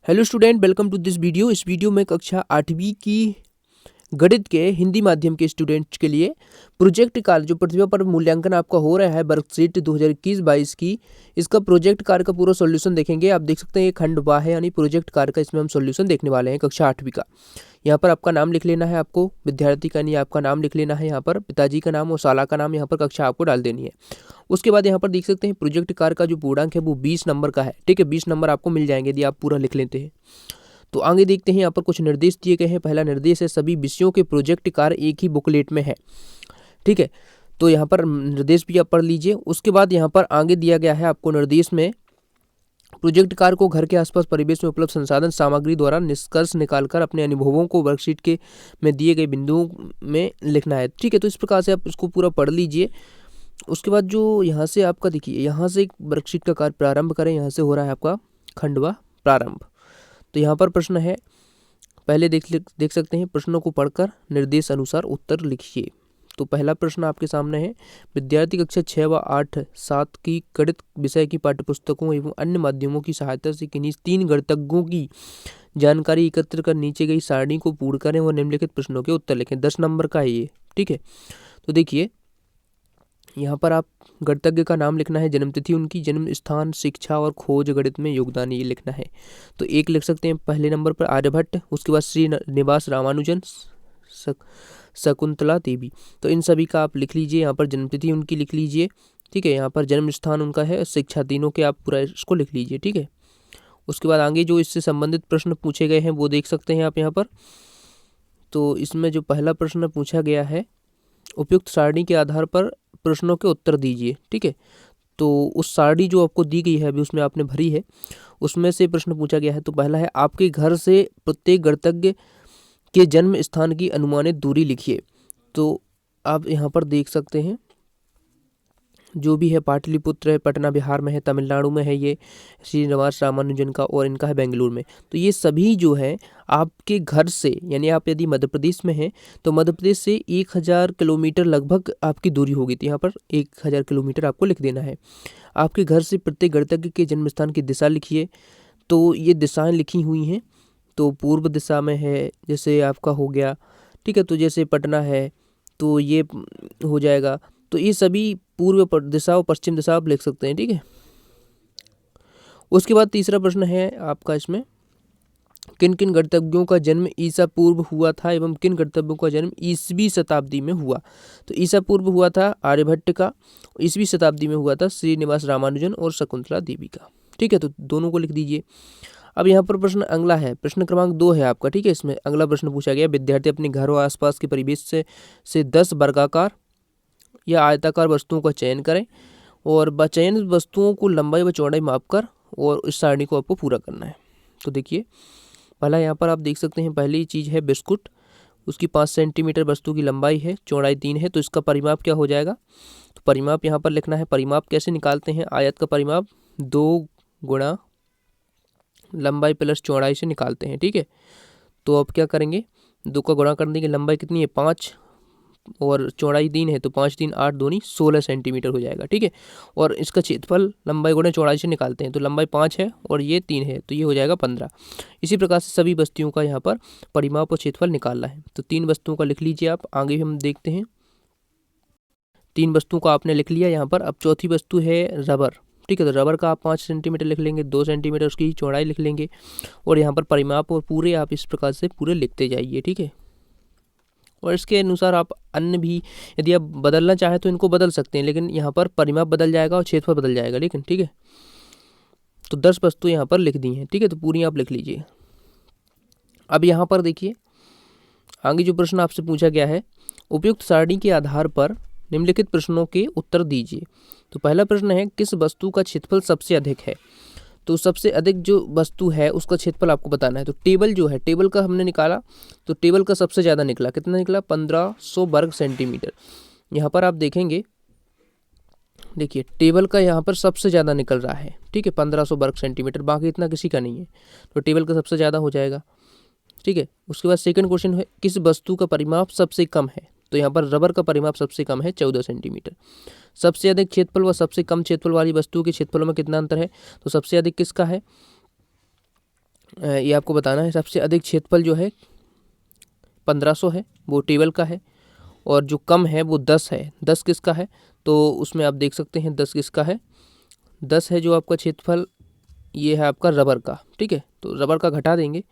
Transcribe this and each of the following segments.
Hello student, welcome to this video. इस video में कक्षा 8वीं की गणित के हिंदी माध्यम के स्टूडेंट्स के लिए प्रोजेक्ट कार्य जो प्रतिभा पर मूल्यांकन आपका हो रहा है वर्कशीट 2021-22 की, इसका प्रोजेक्ट कार्य का पूरा सॉल्यूशन देखेंगे। आप देख सकते हैं ये खंड वाह है, यानी प्रोजेक्ट कार्य का इसमें हम सॉल्यूशन देखने वाले हैं कक्षा 8वीं का। यहाँ पर आपका नाम लिख लेना है, आपको विद्यार्थी का नहीं आपका नाम लिख लेना है, यहाँ पर पिताजी का नाम और शाला का नाम, यहाँ पर कक्षा आपको डाल देनी है। उसके बाद यहाँ पर देख सकते हैं प्रोजेक्ट कार्य का जो पूर्णांक है वो 20 नंबर का है। ठीक है, 20 नंबर आपको मिल जाएंगे यदि आप पूरा लिख लेते हैं। तो आगे देखते हैं, यहाँ पर कुछ निर्देश दिए गए हैं। पहला निर्देश है सभी विषयों के प्रोजेक्ट कार्य एक ही बुकलेट में है। ठीक है, तो यहाँ पर निर्देश भी आप पढ़ लीजिए। उसके बाद यहाँ पर आगे दिया गया है आपको निर्देश में प्रोजेक्ट कार्य को घर के आसपास परिवेश में उपलब्ध संसाधन सामग्री द्वारा निष्कर्ष निकालकर अपने अनुभवों को वर्कशीट के में दिए गए बिंदुओं में लिखना है। ठीक है, तो इस प्रकार से आप इसको पूरा पढ़ लीजिए। उसके बाद जो यहाँ से आपका देखिए, यहाँ से एक वर्कशीट का कार्य प्रारंभ करें। यहाँ से हो रहा है आपका खंडवा प्रारंभ। तो यहाँ पर प्रश्न है, पहले देख सकते हैं, प्रश्नों को पढ़कर निर्देश अनुसार उत्तर लिखिए। तो पहला प्रश्न आपके सामने है, विद्यार्थी कक्षा 6 व 8, 7 की गणित विषय की पाठ्यपुस्तकों एवं अन्य माध्यमों की सहायता से किन्हीं 3 गणितज्ञों की जानकारी एकत्र कर नीचे गई सारणी को पूर्ण करें व निम्नलिखित प्रश्नों के उत्तर लिखें। 10 नंबर का है ये। ठीक है, तो देखिए यहाँ पर आप गणितज्ञ का नाम लिखना है, जन्मतिथि उनकी, जन्म स्थान, शिक्षा और खोज गणित में योगदान ये लिखना है। तो एक लिख सकते हैं पहले नंबर पर आर्यभट्ट, उसके बाद श्रीनिवास रामानुजन, शकुंतला देवी। तो इन सभी का आप लिख लीजिए। यहाँ पर जन्मतिथि उनकी लिख लीजिए। ठीक है, यहाँ पर जन्म स्थान उनका है, शिक्षा, तीनों के आप पूरा इसको लिख लीजिए। ठीक है, उसके बाद आगे जो इससे संबंधित प्रश्न पूछे गए हैं वो देख सकते हैं आप यहाँ पर। तो इसमें जो पहला प्रश्न पूछा गया है, उपयुक्त सारणी के आधार पर प्रश्नों के उत्तर दीजिए। ठीक है, तो उस सारणी जो आपको दी गई है अभी उसमें आपने भरी है, उसमें से प्रश्न पूछा गया है। तो पहला है, आपके घर से प्रत्येक गणितज्ञ के जन्म स्थान की अनुमानित दूरी लिखिए। तो आप यहाँ पर देख सकते हैं जो भी है, पाटलिपुत्र है, पटना बिहार में है, तमिलनाडु में है ये श्रीनिवास रामानुजन का, और इनका है बेंगलुरु में। तो ये सभी जो है आपके घर से, यानी आप यदि मध्य प्रदेश में हैं तो मध्य प्रदेश से 1000 किलोमीटर लगभग आपकी दूरी होगी। तो यहाँ पर 1000 किलोमीटर आपको लिख देना है। आपके घर से प्रत्येक गणितज्ञ के जन्म स्थान की दिशा लिखिए। तो ये दिशाएँ लिखी हुई हैं, तो पूर्व दिशा में है, जैसे आपका हो गया। ठीक है, तो जैसे पटना है तो ये हो जाएगा। तो ये सभी पूर्व दिशा और पश्चिम दिशा आप लिख सकते हैं। ठीक है, उसके बाद तीसरा प्रश्न है आपका इसमें, किन किन गणितज्ञों का जन्म ईसा पूर्व हुआ था एवं किन गणितज्ञों का जन्म ईसवीं शताब्दी में हुआ। तो ईसा पूर्व हुआ था आर्यभट्ट का, ईसवीं शताब्दी में हुआ था श्रीनिवास रामानुजन और शकुंतला देवी का। ठीक है, तो दोनों को लिख दीजिए। अब यहाँ पर प्रश्न अगला है, प्रश्न क्रमांक 2 है आपका। ठीक है, इसमें अगला प्रश्न पूछा गया, विद्यार्थी अपने घर और आसपास के परिवेश से 10 वर्गाकार या आयताकार वस्तुओं का चयन करें और चयनित वस्तुओं को लंबाई व चौड़ाई मापकर और इस सारणी को आपको पूरा करना है। तो देखिए पहला यहाँ पर आप देख सकते हैं, पहली चीज़ है बिस्कुट, उसकी 5 सेंटीमीटर वस्तु की लंबाई है, चौड़ाई 3 है। तो इसका परिमाप क्या हो जाएगा, तो परिमाप यहाँ पर लिखना है। परिमाप कैसे निकालते हैं, आयत का परिमाप 2 गुणा लंबाई प्लस चौड़ाई से निकालते हैं। ठीक है, तो अब क्या करेंगे, 2 का गुणा करने की लंबाई कितनी है 5 और चौड़ाई 3 है, तो 5 3 8 दूनी 16 सेंटीमीटर हो जाएगा। ठीक है, और इसका क्षेत्रफल लंबाई गुणा चौड़ाई से निकालते हैं, तो लंबाई 5 है और ये 3 है, तो ये हो जाएगा 15। इसी प्रकार से सभी वस्तुओं का यहाँ पर परिमाप और क्षेत्रफल निकालना है। तो 3 वस्तुओं का लिख लीजिए आप। आगे भी हम देखते हैं, 3 वस्तुओं का आपने लिख लिया यहाँ पर। अब चौथी वस्तु है रबर। ठीक है, तो रबर का आप 5 सेंटीमीटर लिख लेंगे, 2 सेंटीमीटर उसकी चौड़ाई लिख लेंगे, और यहाँ पर परिमाप और पूरे आप इस प्रकार से पूरे लिखते जाइए। ठीक है, और इसके अनुसार आप अन्य भी यदि आप बदलना चाहें तो इनको बदल सकते हैं, लेकिन यहाँ पर परिमाप बदल जाएगा और क्षेत्रफल बदल जाएगा। लेकिन ठीक है, तो 10 वस्तु यहाँ पर लिख दी हैं। ठीक है, तो पूरी आप लिख लीजिए। अब यहाँ पर देखिए आगे जो प्रश्न आपसे पूछा गया है, उपयुक्त सारणी के आधार पर निम्नलिखित प्रश्नों के उत्तर दीजिए। तो पहला प्रश्न है, किस वस्तु का क्षेत्रफल सबसे अधिक है। तो सबसे अधिक जो वस्तु है उसका क्षेत्रफल आपको बताना है। तो टेबल जो है, टेबल का हमने निकाला, तो टेबल का सबसे ज़्यादा निकला, कितना निकला 1500 वर्ग सेंटीमीटर। यहाँ पर आप देखेंगे, देखिए टेबल का यहाँ पर सबसे ज़्यादा निकल रहा है। ठीक है, 1500 वर्ग सेंटीमीटर, बाकी इतना किसी का नहीं है, तो टेबल का सबसे ज़्यादा हो जाएगा। ठीक है, उसके बाद सेकंड क्वेश्चन है, किस वस्तु का परिमाप सबसे कम है। तो यहाँ पर रबर का परिमाप सबसे कम है 14 सेंटीमीटर। सबसे अधिक क्षेत्रफल व सबसे कम क्षेत्रफल वाली वस्तु के क्षेत्रफलों में कितना अंतर है, तो सबसे अधिक किसका है, ये आपको बताना है। सबसे अधिक क्षेत्रफल जो है 1500 है, वो टेबल का है, और जो कम है वो 10 है। 10 किसका है, तो उसमें आप देख सकते हैं 10 किसका है। 10 है जो आपका क्षेत्रफल, ये है आपका रबर का, ठीक है। तो रबर का घटा देंगे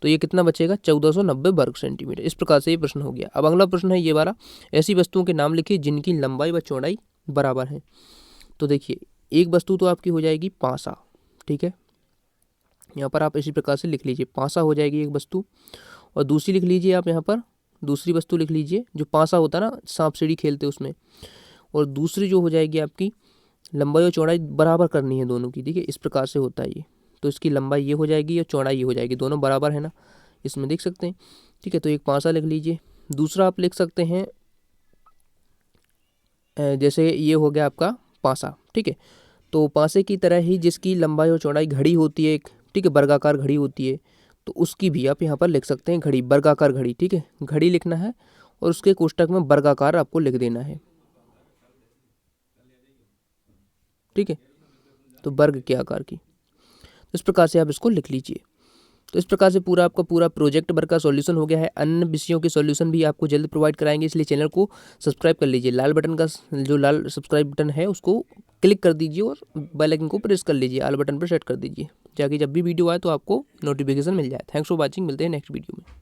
तो ये कितना बचेगा, 1490 वर्ग सेंटीमीटर। इस प्रकार से ये प्रश्न हो गया। अब अगला प्रश्न है ये वाला, ऐसी वस्तुओं के नाम लिखिए जिनकी लंबाई व चौड़ाई बराबर है। तो देखिए, एक वस्तु तो आपकी हो जाएगी पासा, ठीक है। यहाँ पर आप इसी प्रकार से लिख लीजिए, पासा हो जाएगी एक वस्तु। और दूसरी लिख लीजिए आप यहाँ पर, दूसरी वस्तु लिख लीजिए जो पासा होता है ना, सांप सीढ़ी खेलते उसमें। और दूसरी जो हो जाएगी आपकी, लंबाई और चौड़ाई बराबर करनी है दोनों की, ठीक है। इस प्रकार से होता है ये। तो इसकी लंबाई ये हो जाएगी और चौड़ाई ये हो जाएगी, दोनों बराबर है ना, इसमें देख सकते हैं, ठीक है। तो एक पासा लिख लीजिए। दूसरा आप लिख सकते हैं जैसे ये हो गया आपका पासा, ठीक है। तो पासे की तरह ही जिसकी लंबाई और चौड़ाई घड़ी होती है एक, ठीक है, वर्गाकार घड़ी होती है, तो उसकी भी आप यहाँ पर लिख सकते हैं घड़ी, वर्गाकार घड़ी, ठीक है। घड़ी लिखना है और उसके कोष्टक में वर्गाकार आपको लिख देना है, ठीक है। तो वर्ग के आकार की, तो इस प्रकार से आप इसको लिख लीजिए। तो इस प्रकार से पूरा आपका पूरा प्रोजेक्ट वर्क का सॉल्यूशन हो गया है। अन्य विषयों के सॉल्यूशन भी आपको जल्द प्रोवाइड कराएंगे, इसलिए चैनल को सब्सक्राइब कर लीजिए। लाल बटन का, जो लाल सब्सक्राइब बटन है उसको क्लिक कर दीजिए और बेल आइकन को प्रेस कर लीजिए, ऑल बटन पर सेट कर दीजिए, ताकि जब भी वीडियो आए तो आपको नोटिफिकेशन मिल जाए। थैंक्स फॉर वॉचिंग, मिलते हैं नेक्स्ट वीडियो में।